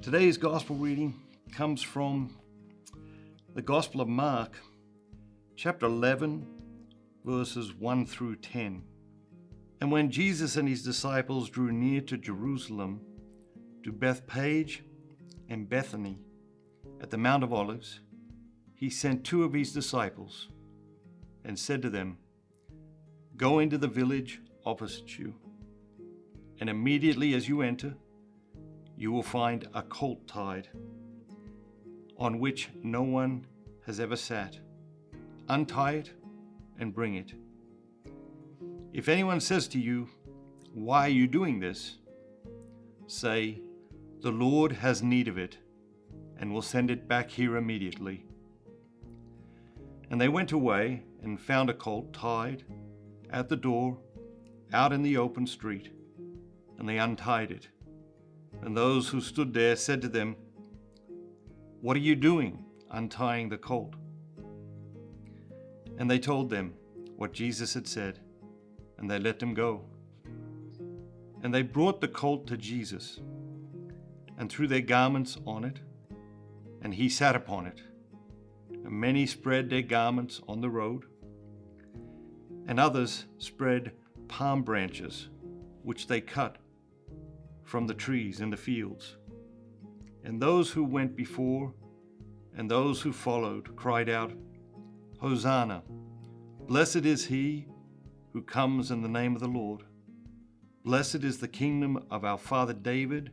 Today's gospel reading comes from the Gospel of Mark, chapter 11, verses 1 through 10. And when Jesus and his disciples drew near to Jerusalem, to Bethphage and Bethany, at the Mount of Olives, he sent two of his disciples and said to them, "Go into the village opposite you, and immediately as you enter, you will find a colt tied, on which no one has ever sat. Untie it and bring it. If anyone says to you, 'Why are you doing this?' say, 'The Lord has need of it, and will send it back here immediately.'" And they went away and found a colt tied at the door, out in the open street, and they untied it. And those who stood there said to them, "What are you doing, untying the colt?" And they told them what Jesus had said, and they let them go. And they brought the colt to Jesus, and threw their garments on it, and he sat upon it. And many spread their garments on the road, and others spread palm branches, which they cut from the trees in the fields. And those who went before and those who followed cried out, "Hosanna! Blessed is he who comes in the name of the Lord. Blessed is the kingdom of our father David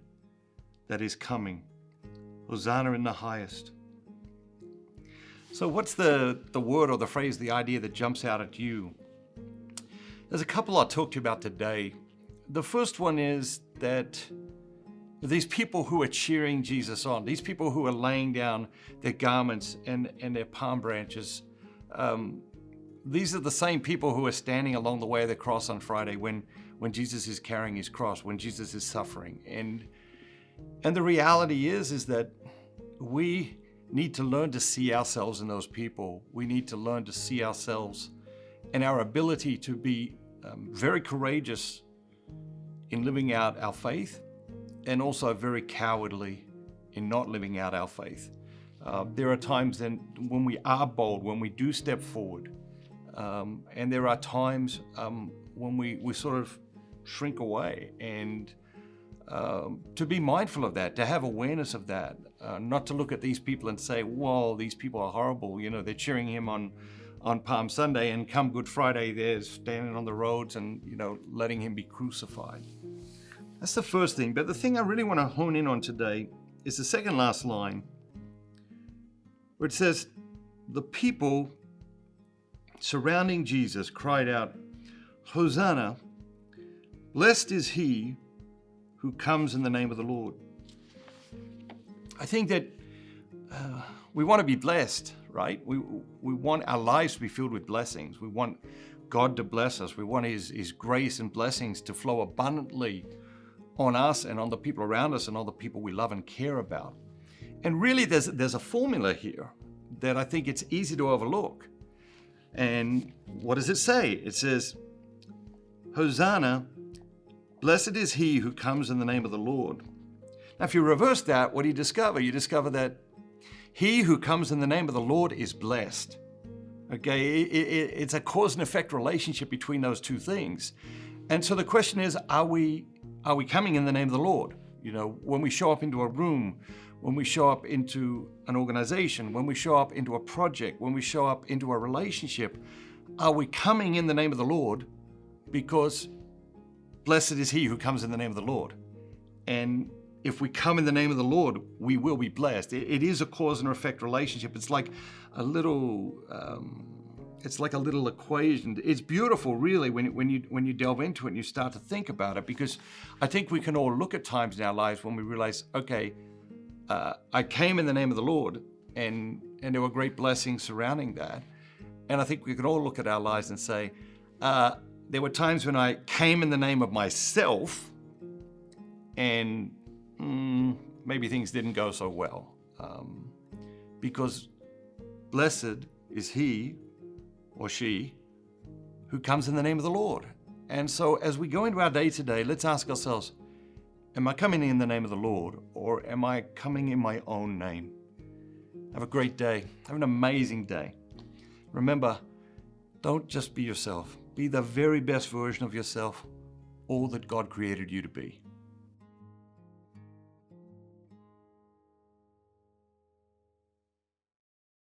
that is coming. Hosanna in the highest." So what's the word or the phrase, the idea that jumps out at you? There's a couple I'll talk to you about today. The first one is that these people who are cheering Jesus on, these people who are laying down their garments and their palm branches, these are the same people who are standing along the way of the cross on Friday when Jesus is carrying his cross, when Jesus is suffering. And the reality is that we need to learn to see ourselves in those people. We need to learn to see ourselves and our ability to be very courageous in living out our faith, and also very cowardly in not living out our faith. There are times then when we are bold, when we do step forward, and there are times when we sort of shrink away, and to be mindful of that, to have awareness of that, not to look at these people and say, "Whoa, these people are horrible. You know, they're cheering him on Palm Sunday, and come Good Friday, they're standing on the roads and, letting him be crucified." That's the first thing. But the thing I really want to hone in on today is the second last line, where it says, "The people surrounding Jesus cried out, 'Hosanna! Blessed is he who comes in the name of the Lord.'" I think that we want to be blessed, right? We want our lives to be filled with blessings. We want God to bless us. We want his grace and blessings to flow abundantly on us and on the people around us and on the people we love and care about. And really there's a formula here that I think it's easy to overlook. And what does it say? It says, "Hosanna, blessed is he who comes in the name of the Lord." Now, if you reverse that, what do you discover? You discover that he who comes in the name of the Lord is blessed. Okay, it's a cause and effect relationship between those two things. And so the question is, are we coming in the name of the Lord? When we show up into a room, when we show up into an organization, when we show up into a project, when we show up into a relationship, are we coming in the name of the Lord? Because blessed is he who comes in the name of the Lord. And if we come in the name of the Lord, we will be blessed. It is a cause and effect relationship. It's like a little equation. It's beautiful, really, when you delve into it and you start to think about it, because I think we can all look at times in our lives when we realize, okay, I came in the name of the Lord, and there were great blessings surrounding that. And I think we can all look at our lives and say, there were times when I came in the name of myself, and maybe things didn't go so well, because blessed is he or she who comes in the name of the Lord. And so as we go into our day today, let's ask ourselves, Am I coming in the name of the Lord, or am I coming in my own name? Have a great day. Have an amazing day. Remember, don't just be yourself. Be the very best version of yourself, all that God created you to be.